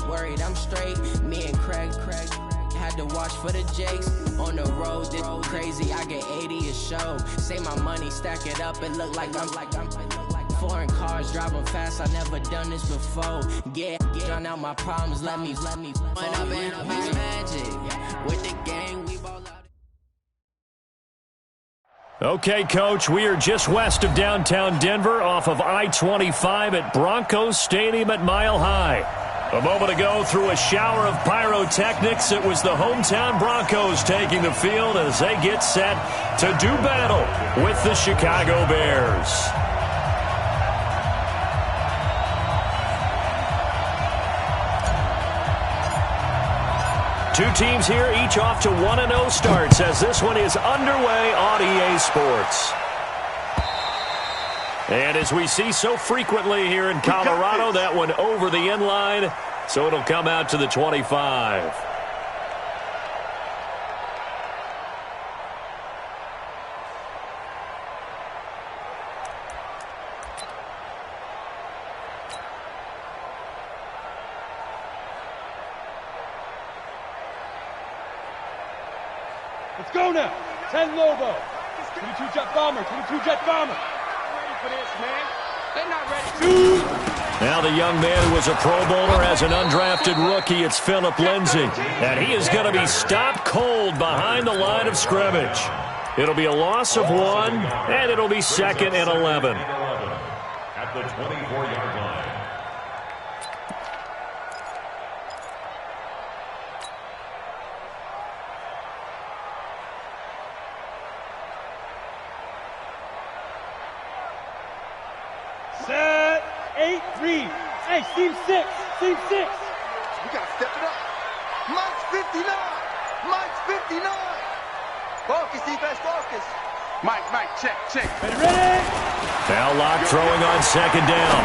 worried I'm straight. Me and Craig had to watch for the Jakes. On the road, this crazy, I get 80 a show. Say my money, stack it up, it look like I'm foreign cars, driving fast, I never done this before. Drown out my problems, let me When I've been up his magic, with the gang, we ball out. Okay, Coach, we are just west of downtown Denver off of I-25 at Broncos Stadium at Mile High. A moment ago, through a shower of pyrotechnics, it was the hometown Broncos taking the field as they get set to do battle with the Chicago Bears. Two teams here, each off to 1-0 starts as this one is underway on EA Sports. And as we see so frequently here in Colorado, that one over the end line, so it'll come out to the 25. Let's go now. 10 Lobo. 22 Jet Bomber. 22 Jet Bomber. Ready for this, man. They're not ready. Now the young man who was a Pro Bowler as an undrafted rookie, it's Phillip Lindsay. And he is going to be stopped cold behind the line of scrimmage. It'll be a loss of 1, and it'll be 2nd and 11. At the 24-yard line. Set. 8 read. Hey, team 6. Team 6. We got to step it up. Mike's 59. Mike's 59. Focus, defense, focus. Mike, check. Ready? Now Locke throwing on 2nd down.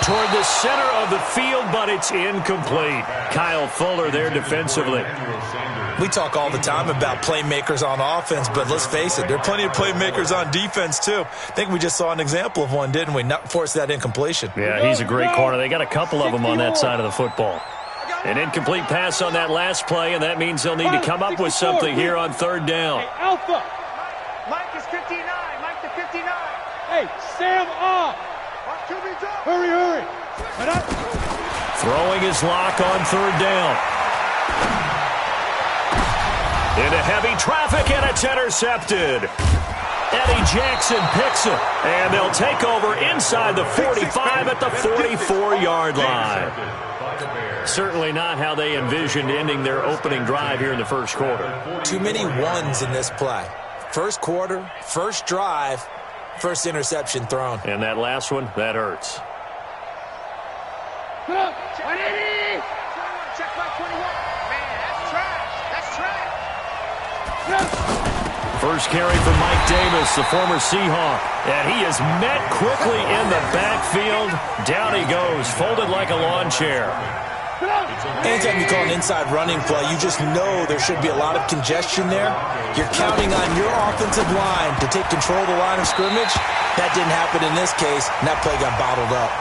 Toward the center of the field, but it's incomplete. Kyle Fuller there defensively. We talk all the time about playmakers on offense, but let's face it, there are plenty of playmakers on defense, too. I think we just saw an example of one, didn't we? Not force that incompletion. Yeah, he's a great corner. They got a couple of them on that side of the football. An incomplete pass on that last play, and that means they'll need to come up with something here on 3rd down. Hey, Alpha. Mike is 59. Mike to 59. Hey, Sam off. Hurry. Throwing his lock on 3rd down. Into heavy traffic, and it's intercepted. Eddie Jackson picks it, and they'll take over inside the 45 at the 44-yard line. Certainly not how they envisioned ending their opening drive here in the first quarter. Too many ones in this play. First quarter, first drive, first interception thrown. And that last one, that hurts. Check by 21. Man, that's trash. First carry for Mike Davis, the former Seahawk. And he is met quickly in the backfield. Down he goes, folded like a lawn chair. Anytime you call an inside running play, you just know there should be a lot of congestion there. You're counting on your offensive line to take control of the line of scrimmage. That didn't happen in this case, and that play got bottled up.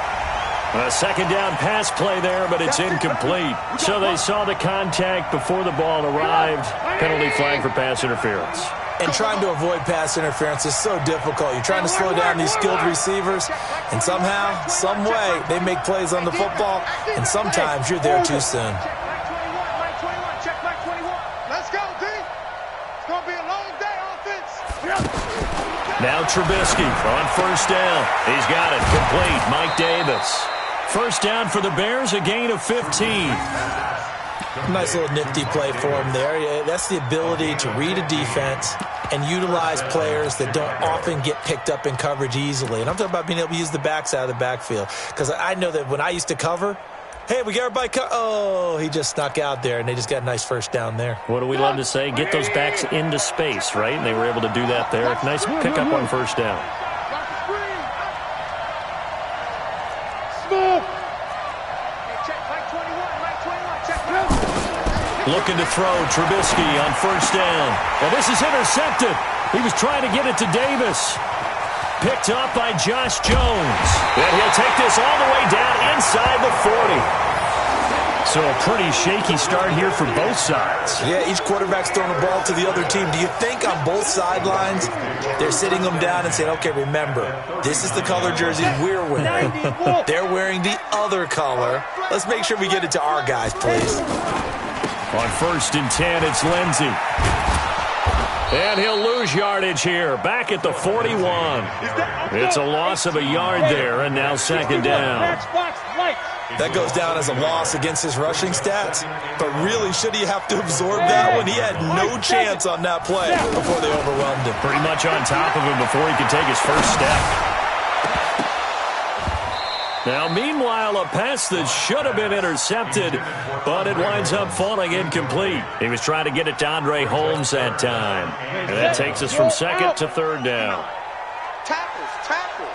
A 2nd down pass play there, but it's incomplete. So they saw the contact before the ball arrived. Penalty flag for pass interference. And trying to avoid pass interference is so difficult. You're trying to slow down these skilled receivers, and somehow, some way, they make plays on the football, and sometimes you're there too soon. Check by 21. Let's go, D. It's going to be a long day, offense. Now Trubisky on 1st down. He's got it complete. Mike Davis. 1st down for the Bears, a gain of 15. Nice little nifty play for him there. That's the ability to read a defense and utilize players that don't often get picked up in coverage easily. And I'm talking about being able to use the backside of the backfield. Because I know that when I used to cover, hey, we got everybody oh, he just snuck out there, and they just got a nice 1st down there. What do we love to say? Get those backs into space, right? And they were able to do that there. Nice pickup on 1st down. Looking to throw, Trubisky on 1st down. And this is intercepted. He was trying to get it to Davis. picked up by Josh Jones. And he'll take this all the way down inside the 40. So a pretty shaky start here for both sides. Yeah, each quarterback's throwing the ball to the other team. Do you think on both sidelines they're sitting them down and saying, okay, remember, this is the color jersey we're wearing. They're wearing the other color. Let's make sure we get it to our guys, please. On 1st and 10, it's Lindsey. And he'll lose yardage here. Back at the 41. It's a loss of a yard there, and now 2nd down. That goes down as a loss against his rushing stats. But really, should he have to absorb that one? He had no chance on that play before they overwhelmed him. Pretty much on top of him before he could take his first step. Now, meanwhile, a pass that should have been intercepted, but it winds up falling incomplete. He was trying to get it to Andre Holmes that time. And that takes us from 2nd to 3rd down. Tackles, tackle.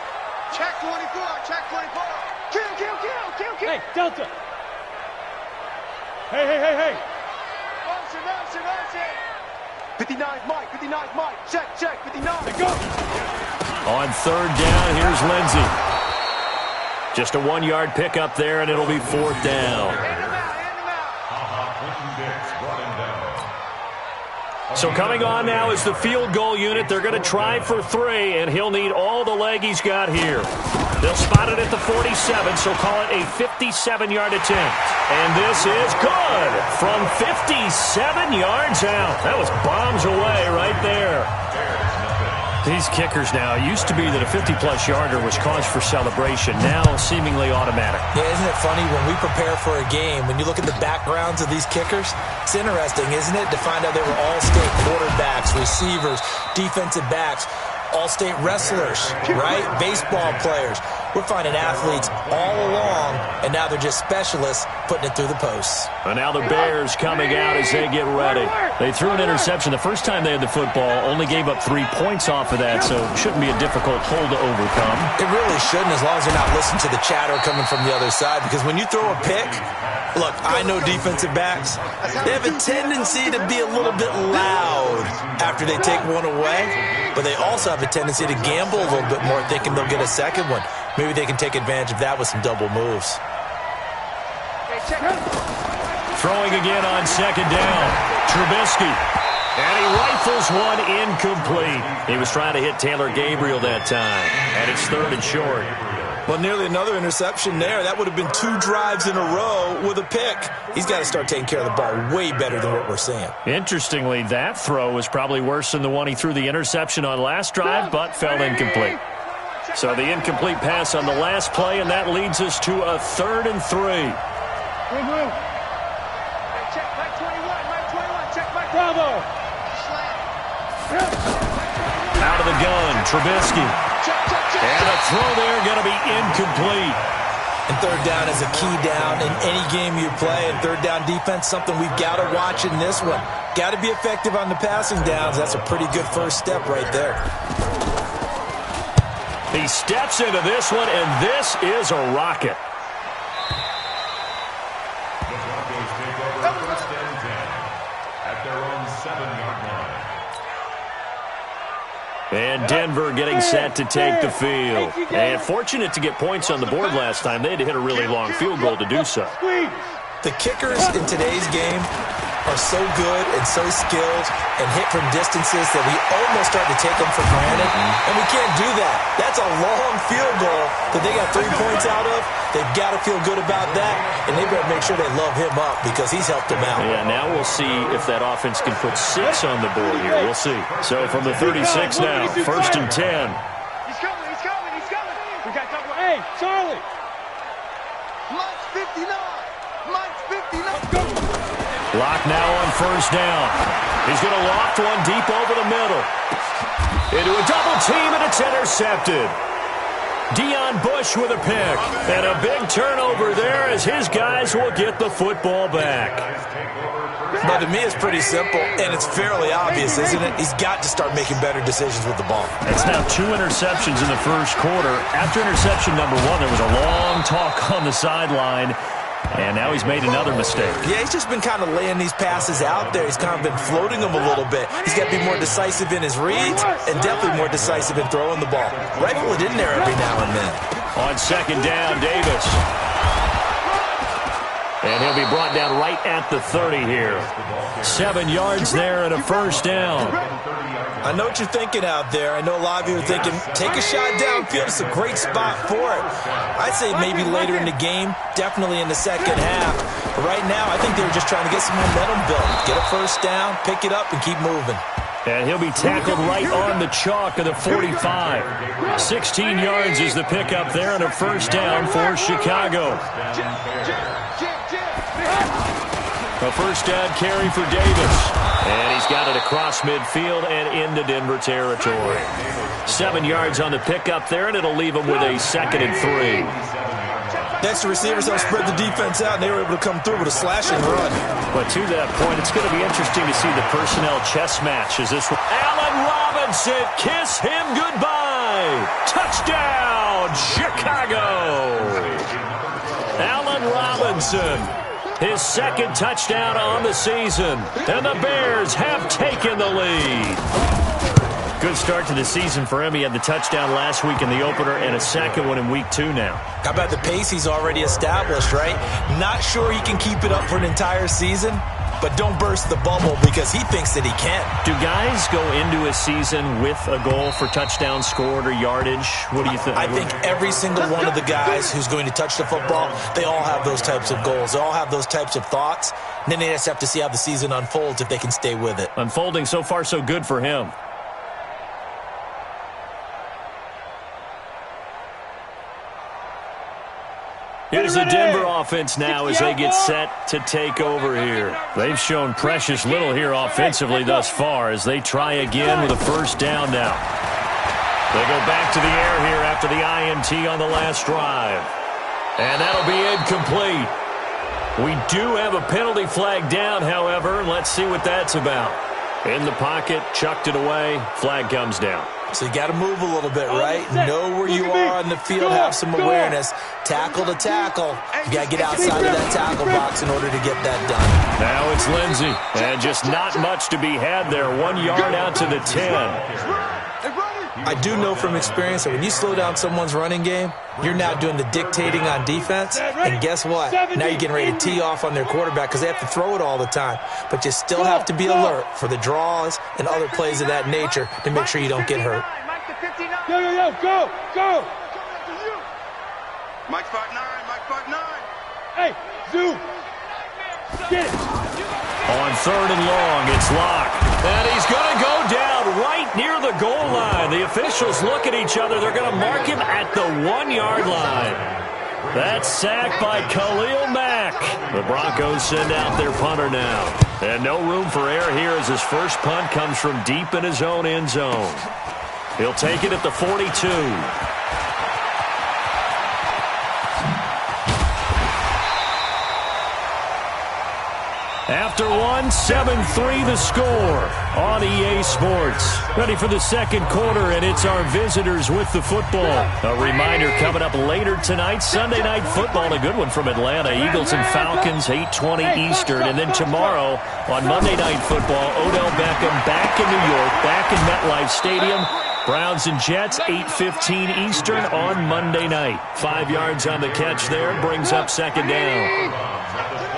Check 24, check 24. Kill. Hey, Delta. Hey. Motion. 59, Mike. Check, 59. Hey, go. On 3rd down, here's Lindsey. Just a 1-yard pickup there, and it'll be 4th down. So coming on now is the field goal unit. They're going to try for 3, and he'll need all the leg he's got here. They'll spot it at the 47, so call it a 57-yard attempt. And this is good from 57 yards out. That was bombs away right there. These kickers now, it used to be that a 50-plus yarder was cause for celebration. Now seemingly automatic. Yeah, isn't it funny when we prepare for a game, when you look at the backgrounds of these kickers, it's interesting, isn't it, to find out they were all-state quarterbacks, receivers, defensive backs, all-state wrestlers, right? Baseball players. We're finding athletes all along, and now they're just specialists putting it through the posts. And now the Bears coming out as they get ready. They threw an interception the first time they had the football, only gave up 3 points off of that, so it shouldn't be a difficult hole to overcome. It really shouldn't, as long as you're not listening to the chatter coming from the other side, because when you throw a pick, look, I know defensive backs, they have a tendency to be a little bit loud after they take one away, but they also have a tendency to gamble a little bit more, thinking they'll get a second one. Maybe they can take advantage of that with some double moves. Throwing again on 2nd down. Trubisky. And he rifles one incomplete. He was trying to hit Taylor Gabriel that time. And it's 3rd and short. Well, nearly another interception there. That would have been 2 drives in a row with a pick. He's got to start taking care of the ball way better than what we're seeing. Interestingly, that throw was probably worse than the one he threw the interception on last drive, but fell incomplete. So the incomplete pass on the last play, and that leads us to a 3rd and 3. Check Mike 21, check Mike Bravo. Out of the gun, Trubisky. And a throw there going to be incomplete. And 3rd down is a key down in any game you play. And 3rd down defense, something we've got to watch in this one. Got to be effective on the passing downs. That's a pretty good first step right there. He steps into this one, and this is a rocket. The Broncos take over 1st and 10 at their own 7-yard line. And Denver getting set to take the field. And fortunate to get points on the board last time. They had to hit a really long field goal to do so. The kickers in today's game are so good and so skilled and hit from distances that we almost start to take them for granted. And we can't do that. That's a long field goal that they got 3 points out of. They've got to feel good about that, and they better make sure they love him up because he's helped them out. Yeah, now we'll see if that offense can put 6 on the board here. We'll see. So from the 36 now, 1st and 10. He's coming. We got double. Hey, Charlie. Mike's 59. Let's go. Lock now on 1st down. He's going to loft one deep over the middle. Into a double team, and it's intercepted. Deion Bush with a pick. And a big turnover there as his guys will get the football back. But to me, it's pretty simple, and it's fairly obvious, isn't it? He's got to start making better decisions with the ball. It's now 2 interceptions in the first quarter. After interception number 1, there was a long talk on the sideline. And now he's made another mistake. Yeah, he's just been kind of laying these passes out there. He's kind of been floating them a little bit. He's got to be more decisive in his reads and definitely more decisive in throwing the ball. Rifle it in there every now and then. On second down, Davis. And he'll be brought down right at the 30 here. 7 yards there and a first down. I know what you're thinking out there. I know a lot of you are thinking, take a shot downfield. It's a great spot for it. I'd say maybe later in the game, definitely in the second half. But right now, I think they were just trying to get some momentum built. Get a first down, pick it up, and keep moving. And he'll be tackled right on the chalk of the 45. 16 yards is the pickup there and a first down for Chicago. A first down carry for Davis. And he's got it across midfield and into Denver territory. 7 yards on the pickup there, and it'll leave him with a 2nd and 3. Next, the receivers helped spread the defense out, and they were able to come through with a slash and run. But to that point, it's going to be interesting to see the personnel chess match as this one. Allen Robinson, kiss him goodbye. Touchdown, Chicago. Allen Robinson, his 2nd touchdown on the season, and the Bears have taken the lead. Good start to the season for him. He had the touchdown last week in the opener and a 2nd one in week 2 now. How about the pace he's already established, right? Not sure he can keep it up for an entire season, but don't burst the bubble because he thinks that he can. Do guys go into a season with a goal for touchdown scored or yardage? What do you think? I think every single one of the guys who's going to touch the football, they all have those types of goals. They all have those types of thoughts. And then they just have to see how the season unfolds if they can stay with it. Unfolding so far so good for him. Here's the Denver offense now as they get set to take over here. They've shown precious little here offensively thus far as they try again with a first down now. They go back to the air here after the INT on the last drive. And that'll be incomplete. We do have a penalty flag down, however, and let's see what that's about. In the pocket, chucked it away, flag comes down. So you got to move a little bit, right? Know where you are on the field, have some awareness. Tackle to tackle. You got to get outside of that tackle box in order to get that done. Now it's Lindsey, and just not much to be had there. 1 yard out to the 10. I do know from experience that when you slow down someone's running game, you're now doing the dictating on defense, and guess what? Now you're getting ready to tee off on their quarterback because they have to throw it all the time. But you still have to be alert for the draws and other plays of that nature to make sure you don't get hurt. Yo, go! Mike 5'9", Mike 5'9". Hey, Zoo! Get it! On 3rd and long, it's Locke. And he's going to go down right near the goal line. The officials look at each other. They're going to mark him at the 1 yard line. That's sacked by Khalil Mack. The Broncos send out their punter now. And no room for error here as his first punt comes from deep in his own end zone. He'll take it at the 42. After one, 7-3 the score on EA Sports. Ready for the second quarter, and it's our visitors with the football. A reminder coming up later tonight, Sunday Night Football, a good one from Atlanta. Eagles and Falcons, 8:20 Eastern. And then tomorrow on Monday Night Football, Odell Beckham back in New York, back in MetLife Stadium. Browns and Jets, 8:15 Eastern on Monday night. 5 yards on the catch there, brings up second down.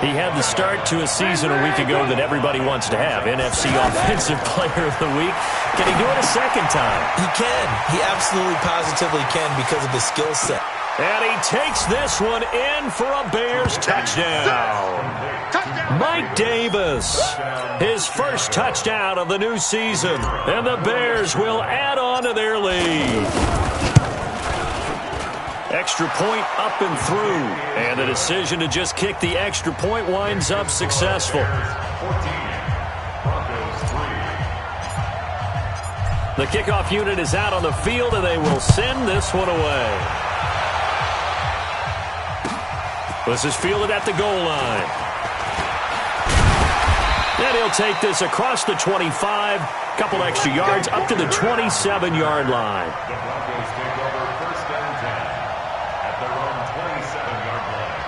He had the start to a season a week ago that everybody wants to have, NFC Offensive Player of the Week. Can he do it a second time? He can. He absolutely positively can because of his skill set. And he takes this one in for a Bears touchdown. Mike Davis, his first touchdown of the new season, and the Bears will add on to their lead. Extra point up and through, and the decision to just kick the extra point winds up successful. The kickoff unit is out on the field, and they will send this one away. This is fielded at the goal line. And he'll take this across the 25, couple extra yards up to the 27-yard line. The Broncos take over 1st and 10 at their own 27-yard line.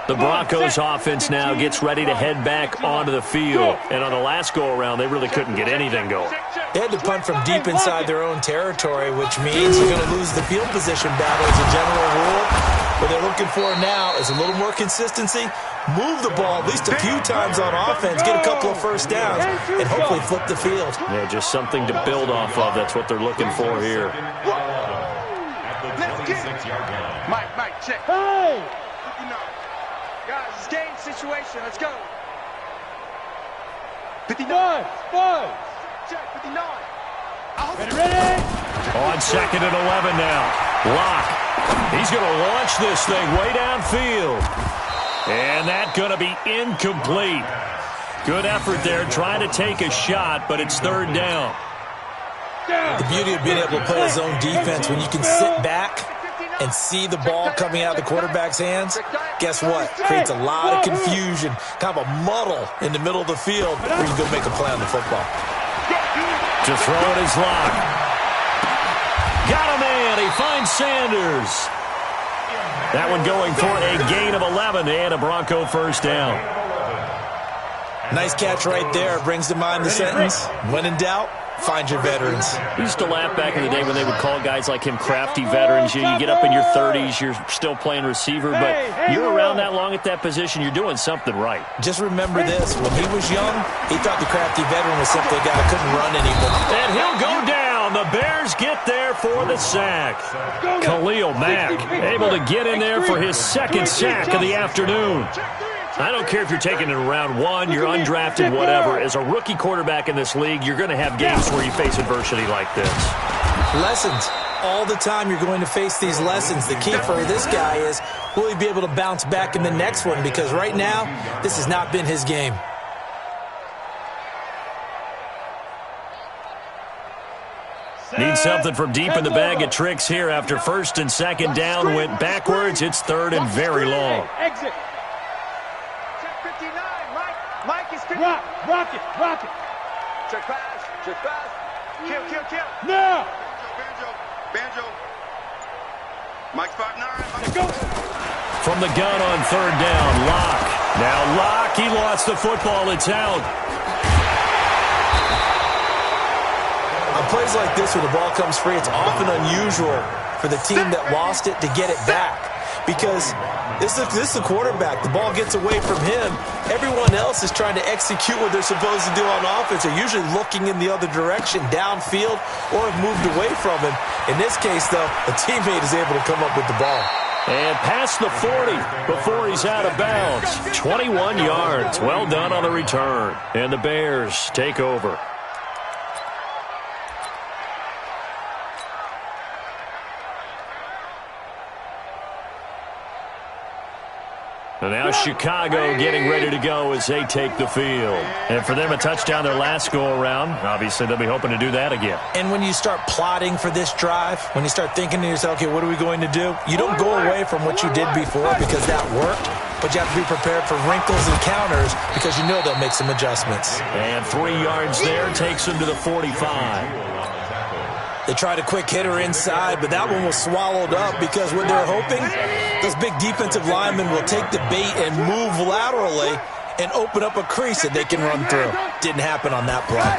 The Broncos offense now gets ready to head back onto the field. And on the last go-around, they really couldn't get anything going. They had to punt from deep inside their own territory, which means you're going to lose the field position battle as a general rule. What they're looking for now is a little more consistency, move the ball at least a few times on offense, get a couple of first downs, and hopefully flip the field. Yeah, just something to build off of. That's what they're looking for here. Mike, check. Hey! Guys, it's game situation. Let's go. 59. Buzz! Check, 59. Ready? On 2nd and 11 now. Locke. He's going to launch this thing way downfield. And that's going to be incomplete. Good effort there, trying to take a shot, but it's 3rd down. The beauty of being able to play a zone defense when you can sit back and see the ball coming out of the quarterback's hands, guess what? Creates a lot of confusion, kind of a muddle in the middle of the field where you can go make a play on the football. To throw it is Locke. Got a man. He finds Sanders. That one going for a gain of 11 and a Bronco first down. Nice catch right there. Brings to mind the sentence, when in doubt, find your veterans. We used to laugh back in the day when they would call guys like him crafty veterans. You get up in your 30s, you're still playing receiver, but you're around that long at that position, you're doing something right. Just remember this. When he was young, he thought the crafty veteran was simply a guy who couldn't run anymore. And he'll go down. The Bears get there for the sack. Khalil Mack able to get in there for his 2nd sack of the afternoon. I don't care if you're taking it in round 1, you're undrafted, whatever. As a rookie quarterback in this league, you're going to have games where you face adversity like this. Lessons. All the time you're going to face these lessons. The key for this guy is, will he be able to bounce back in the next one? Because right now, this has not been his game. Need something from deep in the bag of tricks here after 1st and 2nd down. Went backwards. It's 3rd and very long. Exit. Check 59. Mike is 50. Rock it. Check pass. Kill. Now. Banjo. Mike's 5'9". Let's go. From the gun on 3rd down, Locke. Now Locke, he lost the football. It's out. On plays like this where the ball comes free, it's often unusual for the team that lost it to get it back. Because this is the quarterback. The ball gets away from him. Everyone else is trying to execute what they're supposed to do on offense. They're usually looking in the other direction, downfield, or have moved away from him. In this case, though, a teammate is able to come up with the ball. And past the 40 before he's out of bounds. 21 yards. Well done on the return. And the Bears take over. And now Chicago getting ready to go as they take the field. And for them, a touchdown their last go-around. Obviously, they'll be hoping to do that again. And when you start plotting for this drive, when you start thinking to yourself, okay, what are we going to do? You don't go away from what you did before because that worked, but you have to be prepared for wrinkles and counters because you know they'll make some adjustments. And 3 yards there takes them to the 45. They tried a quick hitter inside, but that one was swallowed up because when they're hoping, those big defensive linemen will take the bait and move laterally and open up a crease that they can run through. Didn't happen on that play.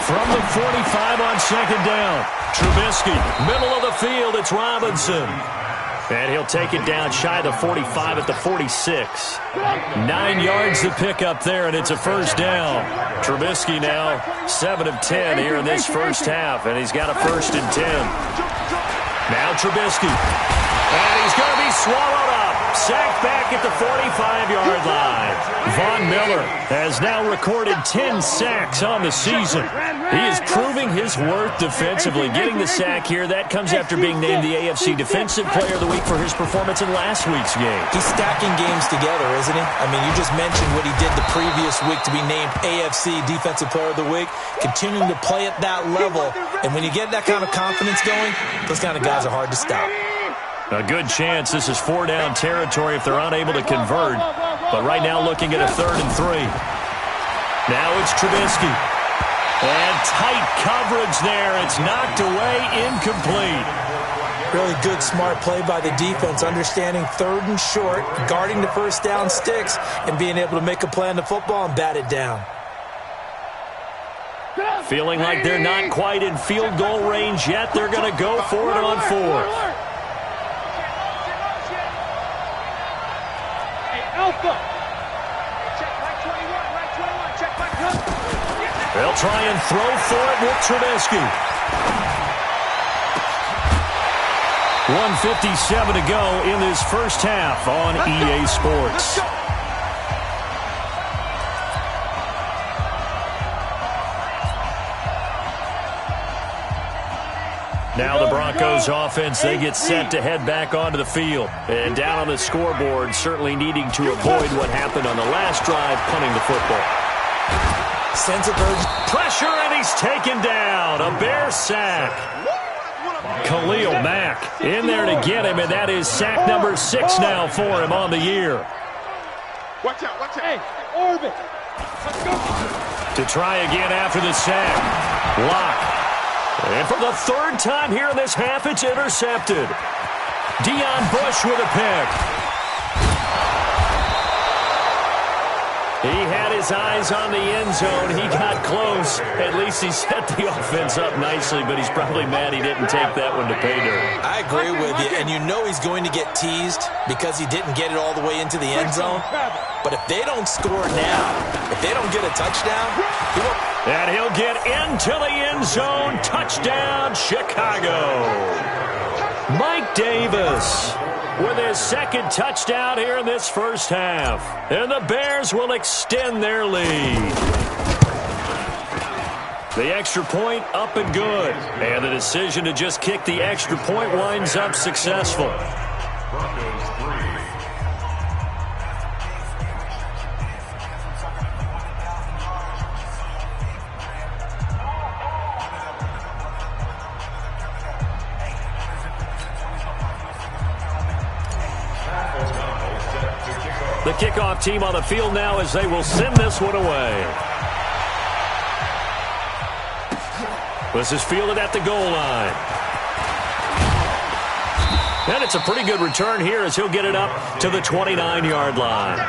From the 45 on 2nd down, Trubisky, middle of the field, it's Robinson. And he'll take it down shy of the 45 at the 46. 9 yards to pick up there, and it's a first down. Trubisky now 7 of 10 here in this first half, and he's got a 1st and 10. Now Trubisky. And he's going to be swallowed up. Sacked back at the 45-yard line. Von Miller has now recorded 10 sacks on the season. He is proving his worth defensively. Getting the sack here, that comes after being named the AFC Defensive Player of the Week for his performance in last week's game. He's stacking games together, isn't he? I mean, you just mentioned what he did the previous week to be named AFC Defensive Player of the Week, continuing to play at that level. And when you get that kind of confidence going, those kind of guys are hard to stop. A good chance this is 4-down territory if they're unable to convert. But right now looking at a 3rd and 3. Now it's Trubisky. And tight coverage there. It's knocked away, incomplete. Really good, smart play by the defense, understanding third and short, guarding the first down sticks, and being able to make a play on the football and bat it down. Feeling like they're not quite in field goal range yet. They're going to go for it on fourth. Hey, Alpha. Check right 21, right 21. Check right 21. They'll try and throw for it with Trubisky. 1:57 to go in this first half on EA Sports. Now the Broncos offense, they get set to head back onto the field. And down on the scoreboard, certainly needing to avoid what happened on the last drive, punting the football. Sense of urgency. Pressure, and he's taken down. A Bear sack. Khalil Mack in there to get him, and that is sack number 6 now for him on the year. Watch out, watch out. Hey, orbit. Let's go. To try again after the sack. Lock. And for the third time here in this half, it's intercepted. Deion Bush with a pick. He had his eyes on the end zone. He got close. At least he set the offense up nicely, but he's probably mad he didn't take that one to pay dirt. I agree with you, and you know he's going to get teased because he didn't get it all the way into the end zone. But if they don't score now, if they don't get a touchdown, he won't. And he'll get into the end zone. Touchdown, Chicago. Mike Davis with his second touchdown here in this first half. And the Bears will extend their lead. The extra point up and good. And the decision to just kick the extra point winds up successful. Broncos 3. The kickoff team on the field now as they will send this one away. This is fielded at the goal line. And it's a pretty good return here as he'll get it up to the 29-yard line. The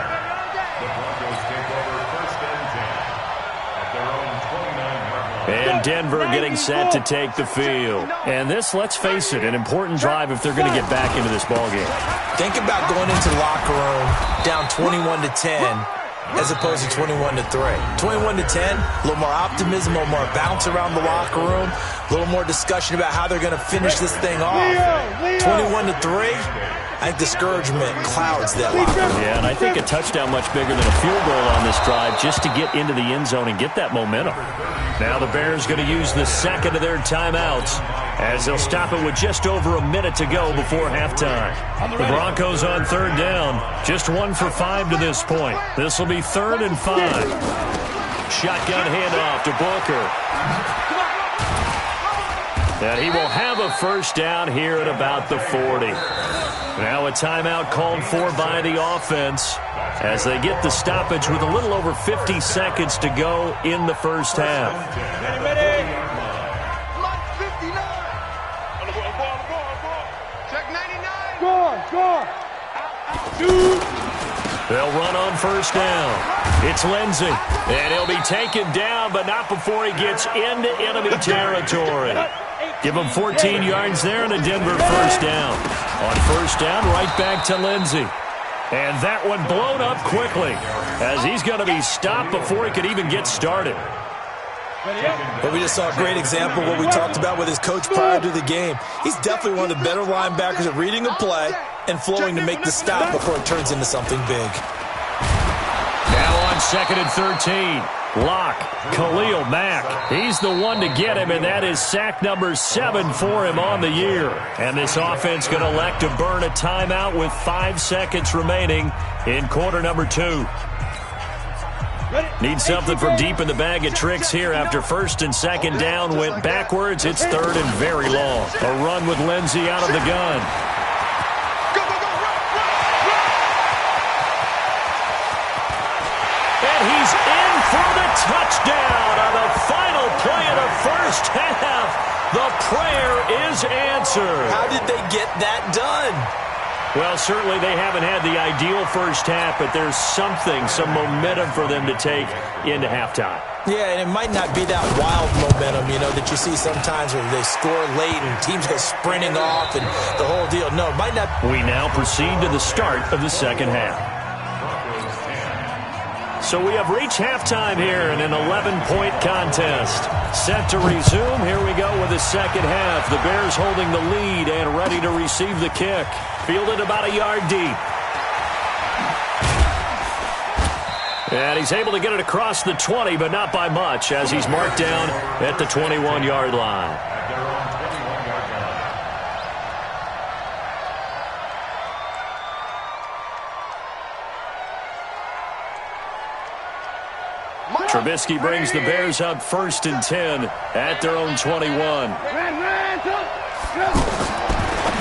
Broncos take over first and 10 at their own 29-yard line. And Denver getting set to take the field. And this, let's face it, an important drive if they're going to get back into this ballgame. Think about going into the locker room down 21-10 as opposed to 21-3. 21-10, a little more optimism, a little more bounce around the locker room, a little more discussion about how they're going to finish this thing off. 21-3, I think discouragement clouds that locker room. Yeah, and I think a touchdown much bigger than a field goal on this drive just to get into the end zone and get that momentum. Now the Bears going to use the second of their timeouts as they'll stop it with just over a minute to go before halftime. The Broncos on third down, just 1 for 5 to this point. This will be 3rd and 5. Shotgun handoff to Booker. And he will have a first down here at about the 40. Now a timeout called for by the offense as they get the stoppage with a little over 50 seconds to go in the first half. Ready. Check 99. Go. They'll run on first down. It's Lindsey, and he'll be taken down, but not before he gets into enemy territory. Give him 14 yards there and a Denver first down. On first down, right back to Lindsey. And that one blown up quickly as he's going to be stopped before he could even get started. But we just saw a great example of what we talked about with his coach prior to the game. He's definitely one of the better linebackers at reading a play and flowing to make the stop before it turns into something big. Now on 2nd and 13. Lock, Khalil Mack. He's the one to get him, and that is sack number 7 for him on the year. And this offense going to elect to burn a timeout with 5 seconds remaining in quarter number 2. Need something from deep in the bag of tricks here after 1st and 2nd down went backwards. It's 3rd and very long. A run with Lindsey out of the gun. He's in for the touchdown on the final play of the first half. The prayer is is answered. How did they get that done? Well, certainly they haven't had the ideal first half, but there's some momentum for them to take into halftime. Yeah, and it might not be that wild momentum, that you see sometimes where they score late and teams go sprinting off and the whole deal. No, it might not. We now proceed to the start of the second half. So we have reached halftime here in an 11-point contest. Set to resume. Here we go with the second half. The Bears holding the lead and ready to receive the kick. Fielded about a yard deep. And he's able to get it across the 20, but not by much, as he's marked down at the 21-yard line. Trubisky brings the Bears up 1st and 10 at their own 21.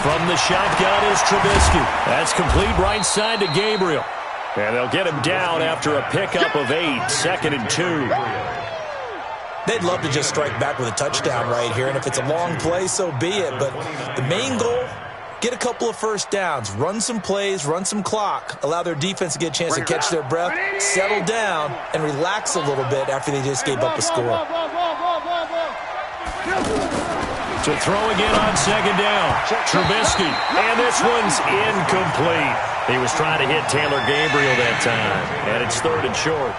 From the shotgun is Trubisky. That's complete right side to Gabriel. And they'll get him down after a pickup of 8, 2nd and 2. They'd love to just strike back with a touchdown right here, and if it's a long play, so be it. But the main goal, get a couple of first downs, run some plays, run some clock, allow their defense to get a chance to catch their breath, settle down, and relax a little bit after they just gave up a score. To throw again on 2nd down. Trubisky, and this one's incomplete. He was trying to hit Taylor Gabriel that time, and it's 3rd and short.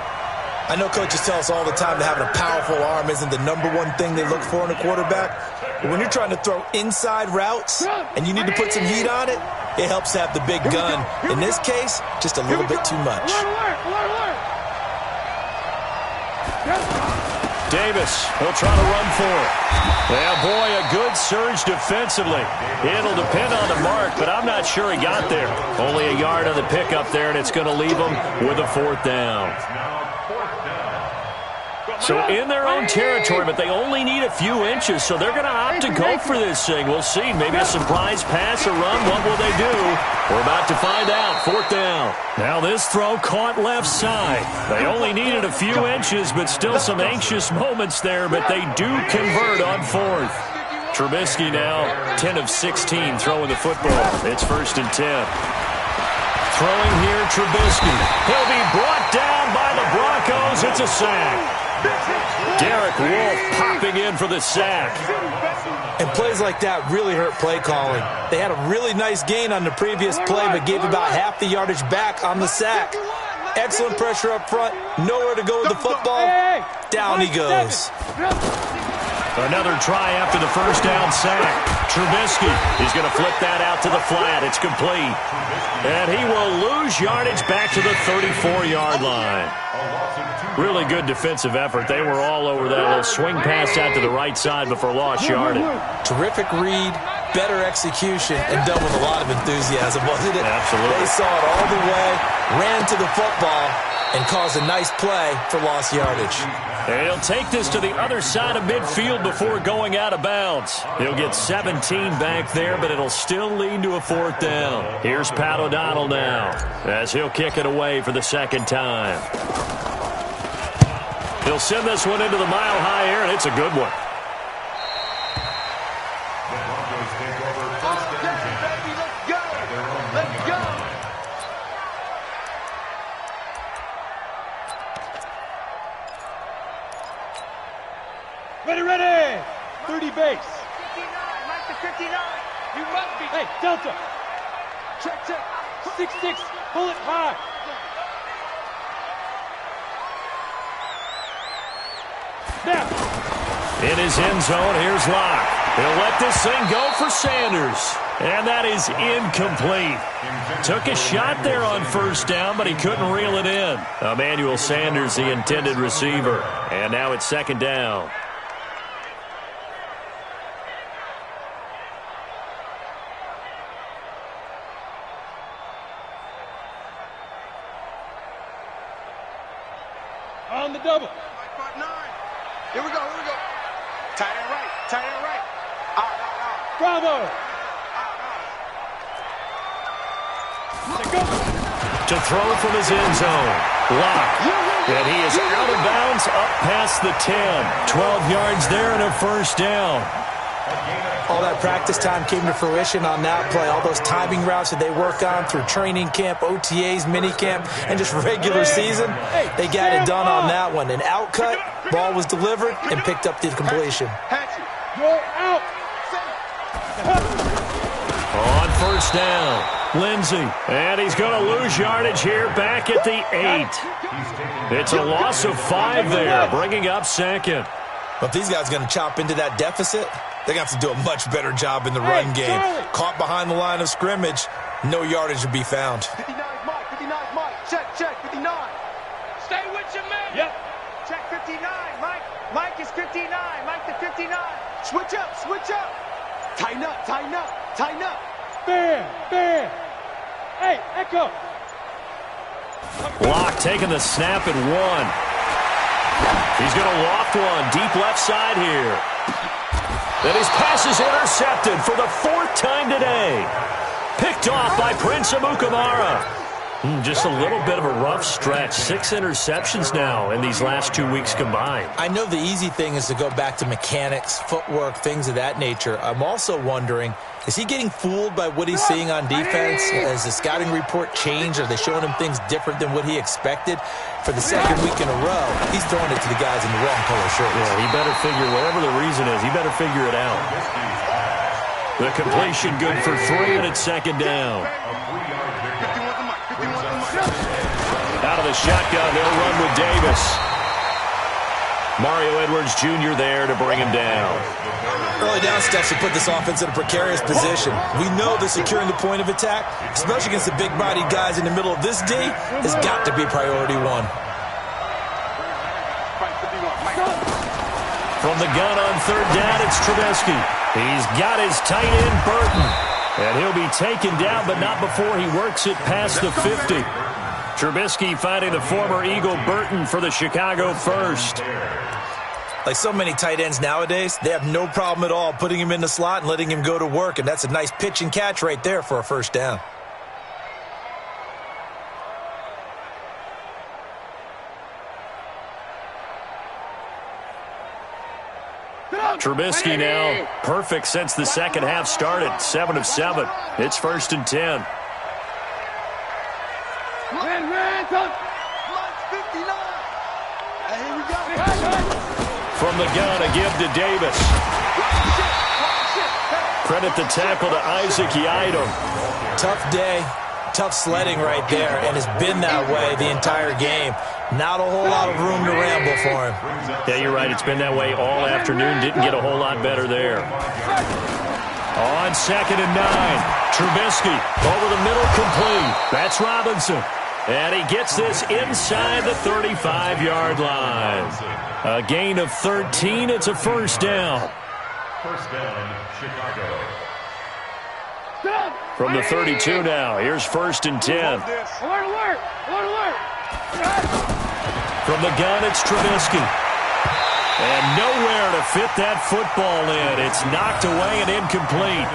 I know coaches tell us all the time that having a powerful arm isn't the #1 thing they look for in a quarterback. But when you're trying to throw inside routes and you need to put some heat on it, it helps to have the big gun. In this case, just a little bit too much. Davis, he'll try to run for it. Yeah, boy, a good surge defensively. It'll depend on the mark, but I'm not sure he got there. Only a yard on the pickup there, and it's going to leave him with a 4th down. So in their own territory, but they only need a few inches, so they're going to opt to go for this thing. We'll see. Maybe a surprise pass or run. What will they do? We're about to find out. 4th down. Now this throw caught left side. They only needed a few inches, but still some anxious moments there, but they do convert on 4th. Trubisky now 10 of 16 throwing the football. It's 1st and 10. Throwing here, Trubisky. He'll be brought down by the Broncos. It's a sack. Derek Wolfe popping in for the sack. And plays like that really hurt play calling. They had a really nice gain on the previous play, but gave about half the yardage back on the sack. Excellent pressure up front. Nowhere to go with the football. Down he goes. Another try after the 1st down sack. Trubisky, he's going to flip that out to the flat. It's complete. And he will lose yardage back to the 34-yard line. Really good defensive effort. They were all over that little swing pass out to the right side before lost yardage. Terrific read, better execution, and done with a lot of enthusiasm, wasn't it? Absolutely. They saw it all the way, ran to the football, and caused a nice play for lost yardage. And he'll take this to the other side of midfield before going out of bounds. He'll get 17 back there, but it'll still lead to a 4th down. Here's Pat O'Donnell now, as he'll kick it away for the 2nd time. He'll send this one into the mile-high air, and it's a good one. Ready! 30 base. 59, Mike to 59. You must be. Hey, Delta. Check. 6-6, pull it high. Now. In his end zone, here's Locke. He'll let this thing go for Sanders. And that is incomplete. Took a shot there on 1st down, but he couldn't reel it in. Emmanuel Sanders, the intended receiver. And now it's 2nd down. On the double. Here we go. Tight end right. Bravo. To throw from his end zone. Locke. And he is out of bounds up past the 10. 12 yards there and a 1st down. All that practice time came to fruition on that play. All those timing routes that they work on through training camp, OTAs, minicamp, and just regular season, they got it done on that one. An outcut, ball was delivered, and picked up the completion. On first down, Lindsey. And he's going to lose yardage here back at the 8. It's a loss of 5 there, bringing up second. But if these guys are going to chop into that deficit, they're going to have to do a much better job in the run game. Caught behind the line of scrimmage, no yardage to be found. 59 Mike, 59 Mike. Check, 59. Stay with your man. Yep. Check 59, Mike. Mike is 59. Mike to 59. Switch up, switch up. Tighten up, tighten up, tighten up. Bam. Hey, Echo. Block taking the snap and 1. He's going to loft one deep left side here. And his pass is intercepted for the 4th time today. Picked off by Prince Amukamara. Just a little bit of a rough stretch. 6 interceptions now in these last 2 weeks combined. I know the easy thing is to go back to mechanics, footwork, things of that nature. I'm also wondering, is he getting fooled by what he's seeing on defense? Has the scouting report changed? Are they showing him things different than what he expected? For the 2nd week in a row, he's throwing it to the guys in the wrong color shirts. Yeah, he better figure, whatever the reason is, he better figure it out. The completion good for 3, and it's 2nd down. Out of the shotgun, they'll run with Davis. Mario Edwards Jr. there to bring him down. Early down steps to put this offense in a precarious position. We know that securing the point of attack, especially against the big-bodied guys in the middle of this D, has got to be priority 1. From the gun on 3rd down, it's Trubisky. He's got his tight end, Burton. And he'll be taken down, but not before he works it past the 50. Trubisky finding the former Eagle Burton for the Chicago first. Like so many tight ends nowadays, they have no problem at all putting him in the slot and letting him go to work, and that's a nice pitch and catch right there for a 1st down. Trubisky now perfect since the 2nd half started. 7 of 7. It's 1st and 10. From the gun, a give to Davis. Credit the tackle to Isaac Yiadom. Tough day, tough sledding right there, and it's been that way the entire game. Not a whole lot of room to ramble for him. Yeah, you're right. It's been that way all afternoon. Didn't get a whole lot better there. On 2nd and 9, Trubisky over the middle, complete. That's Robinson. And he gets this inside the 35-yard line. A gain of 13. It's a 1st down. 1st down, Chicago. From the 32 now, here's 1st and 10. Alert. From the gun, it's Trubisky. And nowhere to fit that football in. It's knocked away and incomplete.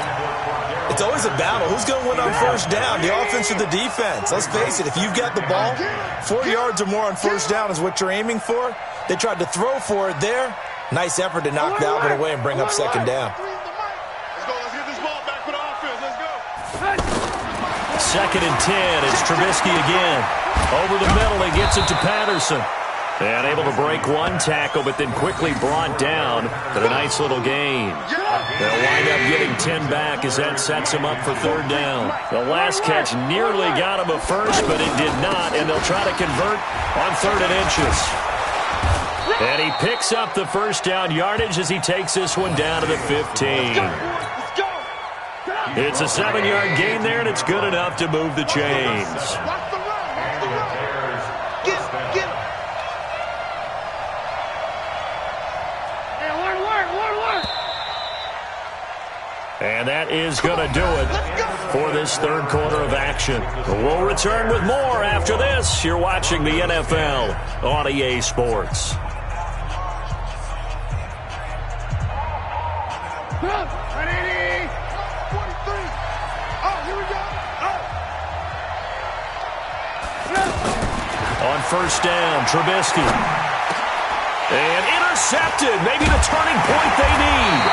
It's always a battle. Who's going to win on 1st down, the offense or the defense? Let's face it, if you've got the ball, 4 yards or more on 1st down is what you're aiming for. They tried to throw for it there. Nice effort to knock that one away and bring up 2nd down. Let's get this ball back for the offense. Let's go. 2nd and 10. It's Trubisky again. Over the middle, he gets it to Patterson. And able to break 1 tackle, but then quickly brought down. But a nice little gain. They'll wind up getting 10 back as that sets him up for 3rd down. The last catch nearly got him a first, but it did not. And they'll try to convert on 3rd and inches. And he picks up the 1st down yardage as he takes this one down to the 15. It's a 7-yard gain there, and it's good enough to move the chains. And that is going to do it for this 3rd quarter of action. We'll return with more after this. You're watching the NFL on EA Sports. On 1st down, Trubisky. And intercepted. Maybe the turning point they need.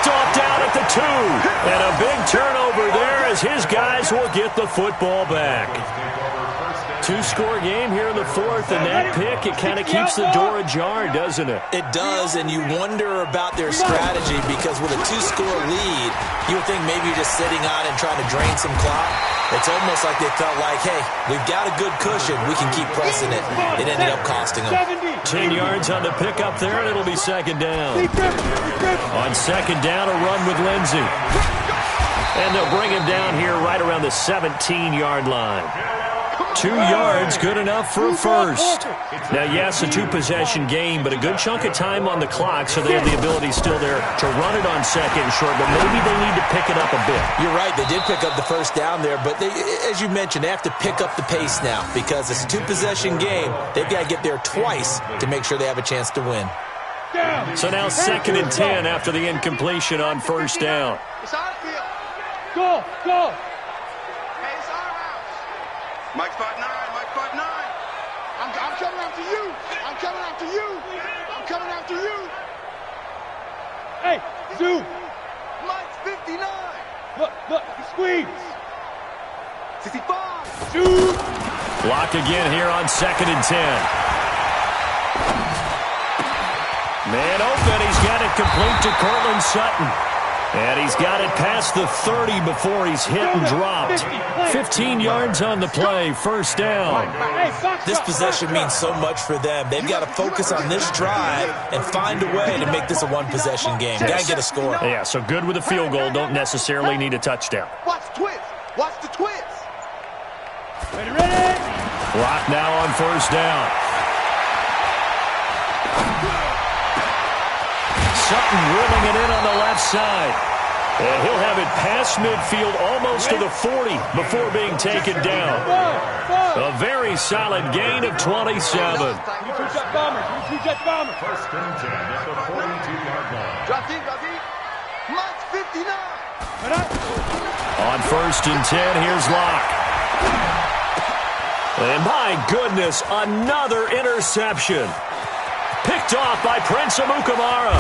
Picked off down at the 2. And a big turnover there as his guys will get the football back. 2-score game here in the 4th, and that pick, it kind of keeps the door ajar, doesn't it? It does, and you wonder about their strategy because with a 2-score lead, you would think maybe you're just sitting on and trying to drain some clock. It's almost like they felt like, hey, we've got a good cushion. We can keep pressing it. It ended up costing them. 10 yards on the pickup there, and it'll be second down. On second down, a run with Lindsey. And they'll bring him down here right around the 17-yard line. 2 yards, good enough for a first. Now, yes, a 2-possession game, but a good chunk of time on the clock, so they have the ability still there to run it on second and short, but maybe they need to pick it up a bit. You're right, they did pick up the first down there, but they, as you mentioned, they have to pick up the pace now because it's a 2-possession game. They've got to get there twice to make sure they have a chance to win. So now 2nd and 10 after the incompletion on first down. Go, go. Mike 5'9", Mike 5'9". I'm coming after you. I'm coming after you. I'm coming after you. Hey, Zoo. Mike's 59. Look, squeeze. 65. Zoo. Blocked again here on 2nd and 10. Man open, he's got it complete to Cortland Sutton. And he's got it past the 30 before he's hit and dropped. 15 yards on the play, first down. This possession means so much for them. They've got to focus on this drive and find a way to make this a 1-possession game. Got to get a score. Yeah, so good with a field goal. Don't necessarily need a touchdown. Watch the twist. Watch the twist. Ready. Block now on first down. Sutton drilling it in on the left side. And he'll have it past midfield almost to the 40 before being taken down. A very solid gain of 27. 22-jet bomber. 22-jet bomber. First and 10 at the 42-yard line. Drop deep. Mike's 59. On first and 10, here's Locke. And my goodness, another interception. Picked off by Prince Amukamara.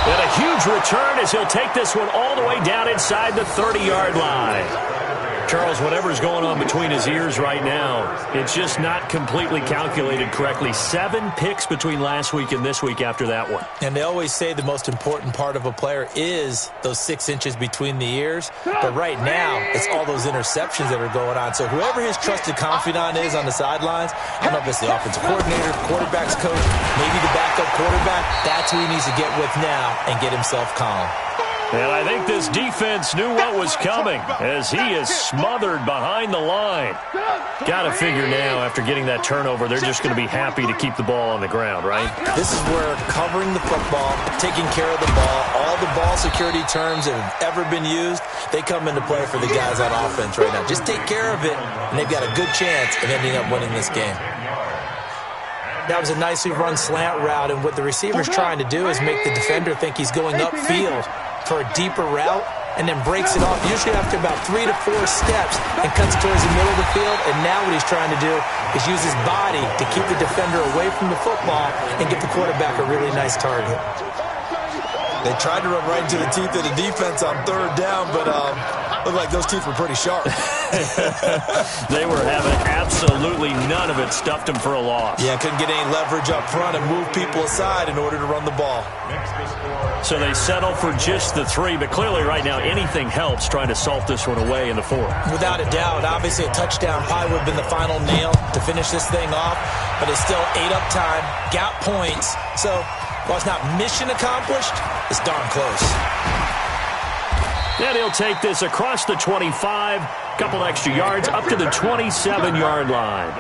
And a huge return as he'll take this one all the way down inside the 30-yard line. Charles, whatever's going on between his ears right now, it's just not completely calculated correctly. 7 picks between last week and this week after that one. And they always say the most important part of a player is those 6 inches between the ears. But right now, it's all those interceptions that are going on. So whoever his trusted confidant is on the sidelines, I don't know if it's the offensive coordinator, quarterback's coach, maybe the backup quarterback, that's who he needs to get with now and get himself calm. And I think this defense knew what was coming as he is smothered behind the line. Got to figure now, after getting that turnover, they're just going to be happy to keep the ball on the ground, right? This is where covering the football, taking care of the ball, all the ball security terms that have ever been used, they come into play for the guys on offense right now. Just take care of it, and they've got a good chance of ending up winning this game. That was a nicely run slant route, and what the receiver's trying to do is make the defender think he's going upfield for a deeper route, and then breaks it off, usually after about 3 to 4 steps, and cuts towards the middle of the field. And now what he's trying to do is use his body to keep the defender away from the football and get the quarterback a really nice target. They tried to run right into the teeth of the defense on 3rd down, but looked like those teeth were pretty sharp. They were having absolutely none of it. Stuffed them for a loss. Yeah, couldn't get any leverage up front and move people aside in order to run the ball. So they settle for just the 3, but clearly right now anything helps trying to salt this one away in the 4th. Without a doubt, obviously a touchdown probably would have been the final nail to finish this thing off, but it's still ate up time, got points, so while it's not mission accomplished, it's darn close. And he'll take this across the 25, couple extra yards, up to the 27-yard line.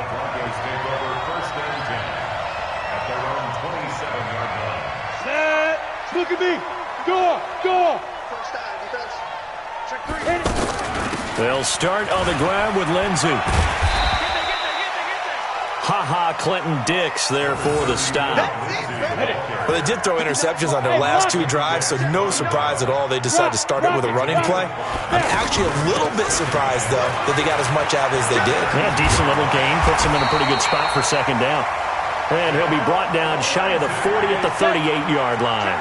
Set. Look at me. Go. First down, defense. Check 3. They'll start on the ground with Lindsey. Clinton Dix there for the stop. Well, they did throw interceptions on their last 2 drives, so no surprise at all they decided to start it with a running play. I'm actually a little bit surprised, though, that they got as much out as they did. Yeah, decent little gain. Puts him in a pretty good spot for second down. And he'll be brought down shy of the 40 at the 38-yard line.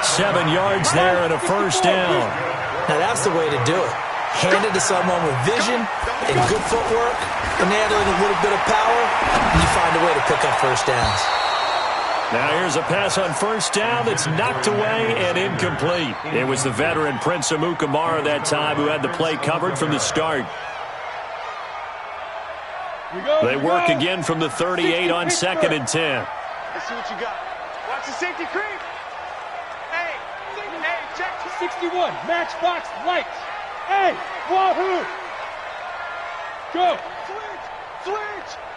7 yards there and a first down. Now that's the way to do it. Hand it to someone with vision and good footwork, and add in a little bit of power, and you find a way to pick up first downs. Now here's a pass on first down that's knocked away and incomplete. It was the veteran Prince Amukamara that time who had the play covered from the start. They work again from the 38 on 2nd and 10. Let's see what you got. Watch the safety creep. Hey, check. 61, matchbox lights. Hey, wahoo! Go.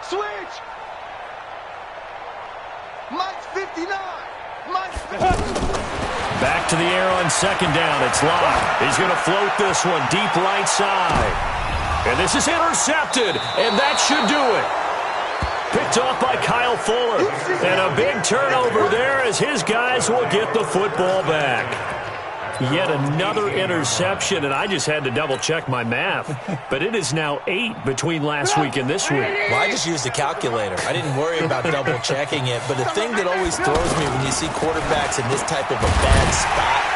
Switch. Mike's 59. Mike's 59. Back to the air on 2nd down. It's Locke. He's going to float this one deep right side. And this is intercepted, and that should do it. Picked off by Kyle Fuller. And a big turnover there as his guys will get the football back. Yet another interception, and I just had to double-check my math. But it is now 8 between last week and this week. Well, I just used a calculator. I didn't worry about double-checking it. But the thing that always throws me when you see quarterbacks in this type of a bad spot,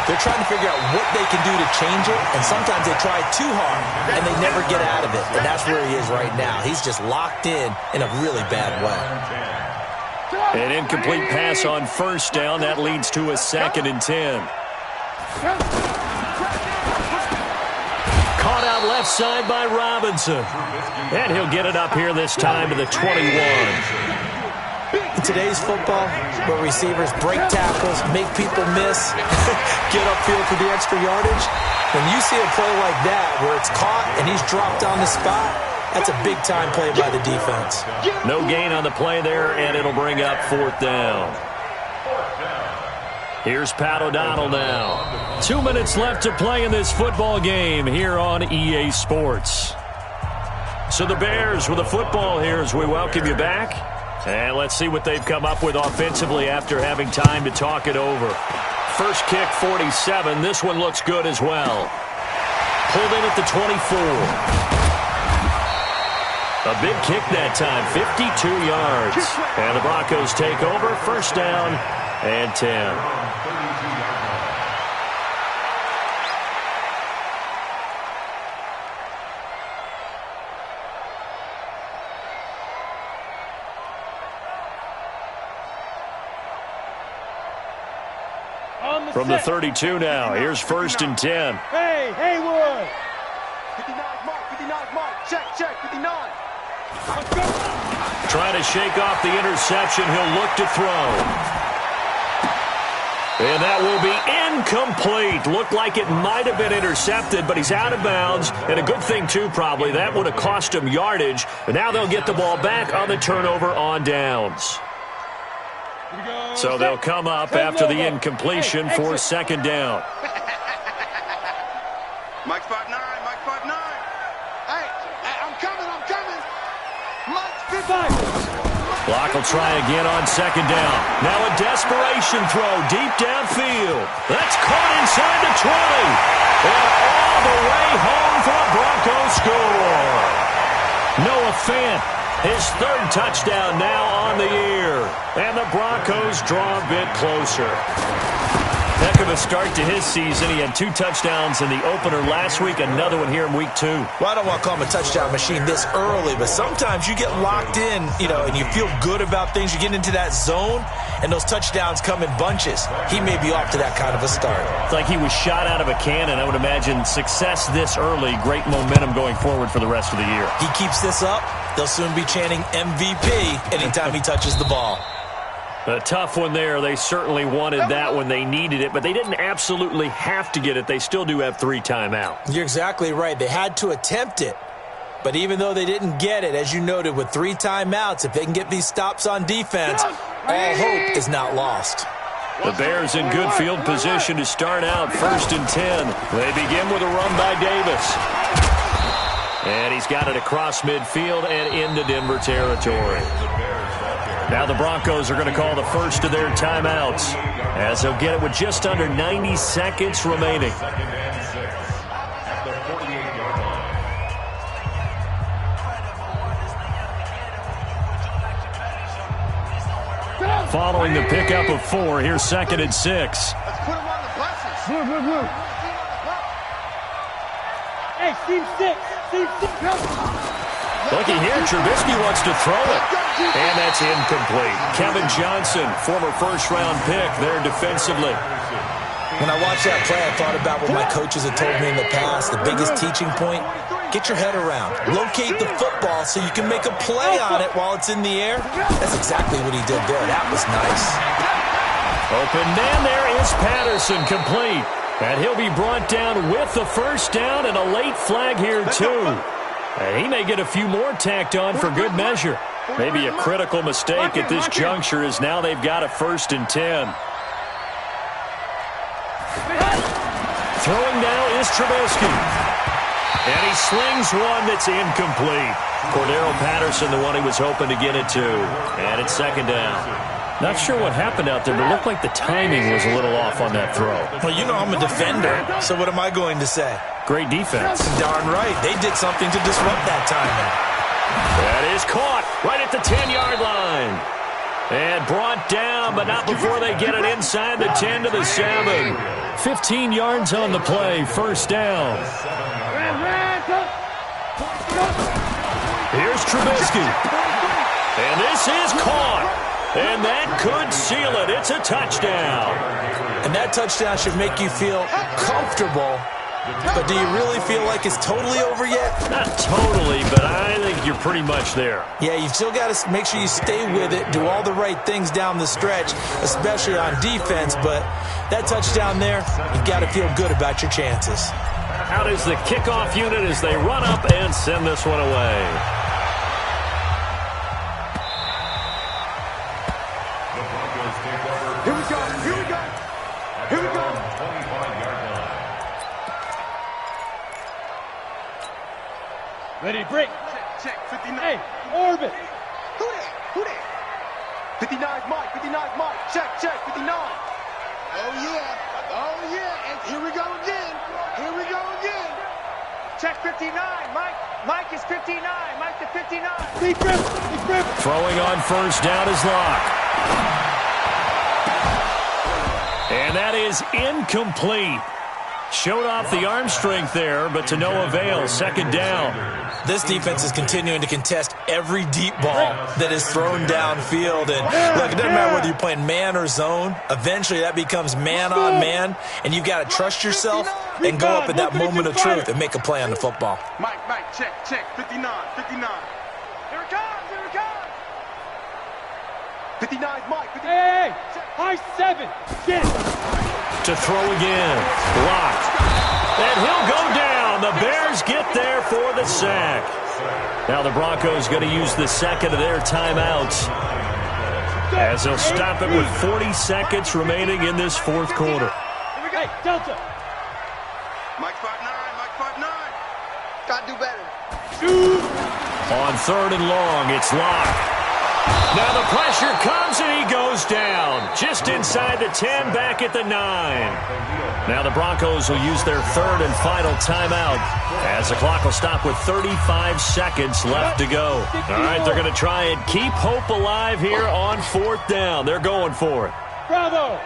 they're trying to figure out what they can do to change it, and sometimes they try too hard, and they never get out of it. And that's where he is right now. He's just locked in a really bad way. An incomplete pass on first down. That leads to a 2nd and 10. Caught out left side by Robinson. And he'll get it up here this time to the 21. In today's football, where receivers break tackles, make people miss, get upfield for the extra yardage, when you see a play like that where it's caught and he's dropped on the spot, that's a big-time play by the defense. No gain on the play there, and it'll bring up 4th down. Here's Pat O'Donnell now. 2 minutes left to play in this football game here on EA Sports. So the Bears with the football here as we welcome you back. And let's see what they've come up with offensively after having time to talk it over. First kick, 47. This one looks good as well. Pulled in at the 24. A big kick that time, 52 yards. And the Broncos take over, first down and 10. From the 32 now, here's 1st and 10. Hey, Haywood! 59 mark, check, 59. Trying to shake off the interception, he'll look to throw. And that will be incomplete. Looked like it might have been intercepted, but he's out of bounds. And a good thing, too, probably. That would have cost him yardage. And now they'll get the ball back on the turnover on downs. So they'll come up after the incompletion for 2nd down. Mike's 5'9", Mike's 5'9". Hey, I'm coming. Mike's 55. Clock will try again on 2nd down. Now a desperation throw deep downfield. That's caught inside the 20. And all the way home for a Broncos score. Noah Fant, his 3rd touchdown now on the year. And the Broncos draw a bit closer. Heck of a start to his season. He had 2 touchdowns in the opener last week, another one here in week 2. Well, I don't want to call him a touchdown machine this early, but sometimes you get locked in, and you feel good about things. You get into that zone, and those touchdowns come in bunches. He may be off to that kind of a start. It's like he was shot out of a cannon. I would imagine success this early, great momentum going forward for the rest of the year. He keeps this up, they'll soon be chanting MVP anytime he touches the ball. A tough one there. They certainly wanted that when they needed it, but they didn't absolutely have to get it. They still do have 3 timeouts. You're exactly right. They had to attempt it. But even though they didn't get it, as you noted, with 3 timeouts, if they can get these stops on defense, all hope is not lost. The Bears in good field position to start out 1st and 10. They begin with a run by Davis. And he's got it across midfield and into Denver territory. Now the Broncos are going to call the first of their timeouts as they'll get it with just under 90 seconds remaining. following the pickup of 4. Here's 2nd and 6. Let's put him on the buses. Blue. Hey, team 6. Team 6. Looky here, Trubisky wants to throw it. And that's incomplete. Kevin Johnson, former first-round pick there defensively. When I watched that play, I thought about what my coaches had told me in the past. The biggest teaching point, get your head around. Locate the football so you can make a play on it while it's in the air. That's exactly what he did there. That was nice. Open man there is Patterson, complete. And he'll be brought down with the first down and a late flag here, too. He may get a few more tacked on for good measure. Maybe a critical mistake at this juncture as now they've got a 1st and 10. Throwing now is Trubisky. And he slings one that's incomplete. Cordero Patterson, the one he was hoping to get it to. And it's 2nd down. Not sure what happened out there, but it looked like the timing was a little off on that throw. Well, you know I'm a defender, so what am I going to say? Great defense. Darn right. They did something to disrupt that timing. That is caught right at the 10-yard line. And brought down, but not before they get it inside the 10 to the 7. 15 yards on the play, 1st down. Here's Trubisky. And this is caught. And that could seal it. It's a touchdown. And that touchdown should make you feel comfortable. But do you really feel like it's totally over yet? Not totally, but I think you're pretty much there. Yeah, you've still got to make sure you stay with it, do all the right things down the stretch, especially on defense. But that touchdown there, you've got to feel good about your chances. Out is the kickoff unit as they run up and send this one away. Here we go. Here we go. Here we go. Ready, break. Check. 59. Hey, orbit. Who that? 59's Mike. 59's Mike. Check. 59. Oh, yeah. And here we go again. Check 59. Mike is 59. Mike to 59. Deep grip. Throwing on 1st down is Locke. And that is incomplete. Showed off the arm strength there, but to no avail. 2nd down. This defense is continuing to contest every deep ball that is thrown downfield. And look, it doesn't matter whether you're playing man or zone. Eventually, that becomes man on man, and you've got to trust yourself and go up at that moment of truth and make a play on the football. Mike, check. 59. Here it comes. 59's Mike. 59. Hey, high 7. Get it. To throw again. Blocked. And he'll go down. The Bears get there for the sack. Now the Broncos going to use the 2nd of their timeouts as they'll stop it with 40 seconds remaining in this 4th quarter. Hey, Delta. Mike 5'9. Gotta do better. On 3rd and long, it's Locke. Now the pressure comes and he goes down. Just inside the 10, back at the 9. Now the Broncos will use their 3rd and final timeout as the clock will stop with 35 seconds left to go. All right, they're going to try and keep hope alive here on 4th down. They're going for it. Bravo.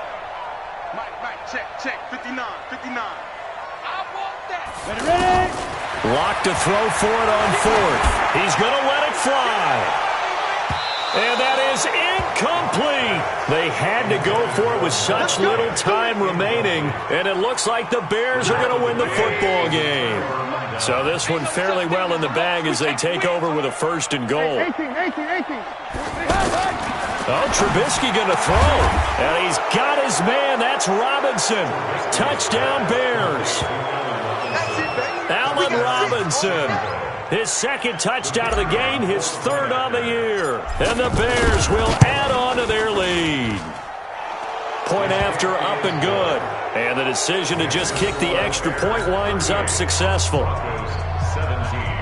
Mike, check. 59. I want that. Ready. Locke to throw for it on 4th. He's going to let it fly. And that is incomplete. They had to go for it with such little time remaining, and it looks like the Bears are going to win the football game. So this one fairly well in the bag as they take over with a 1st and goal. 18. Oh, Trubisky going to throw. And he's got his man. That's Robinson. Touchdown, Bears. Allen Robinson. His 2nd touchdown of the game, his 3rd on the year. And the Bears will add on to their lead. Point after, up and good. And the decision to just kick the extra point winds up successful. 17.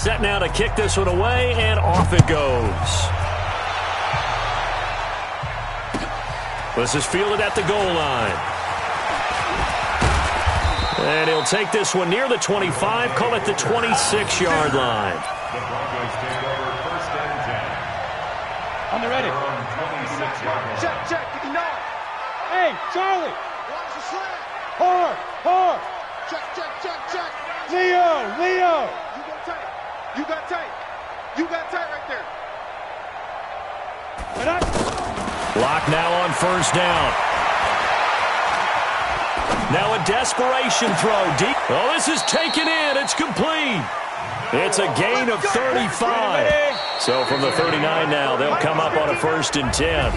Set now to kick this one away, and off it goes. This is fielded at the goal line. And he'll take this one near the 25, call it the 26-yard line. The Broncos take over first and 10. On the ready. Check, 59. Hey, Charlie. Watch the slant. Hard. Check. Leo. You got tight right there. Right up. Block now on first down. Now a desperation throw deep. Oh, this is taken in. It's complete. It's a gain of 35. So from the 39 now, they'll come up on a first and 10.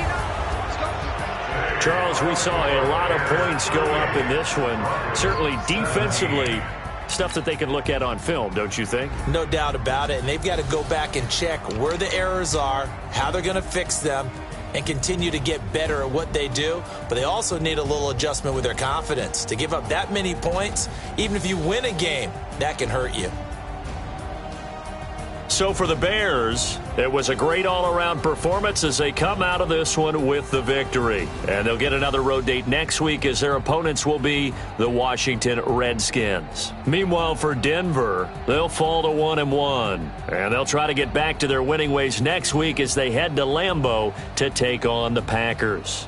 Charles, we saw a lot of points go up in this one. Certainly defensively, stuff that they can look at on film, don't you think? No doubt about it. And they've got to go back and check where the errors are, how they're going to fix them, and continue to get better at what they do. But they also need a little adjustment with their confidence. To give up that many points, even if you win a game, that can hurt you. So for the Bears, it was a great all-around performance as they come out of this one with the victory. And they'll get another road date next week as their opponents will be the Washington Redskins. Meanwhile, for Denver, they'll fall to 1-1. And they'll try to get back to their winning ways next week as they head to Lambeau to take on the Packers.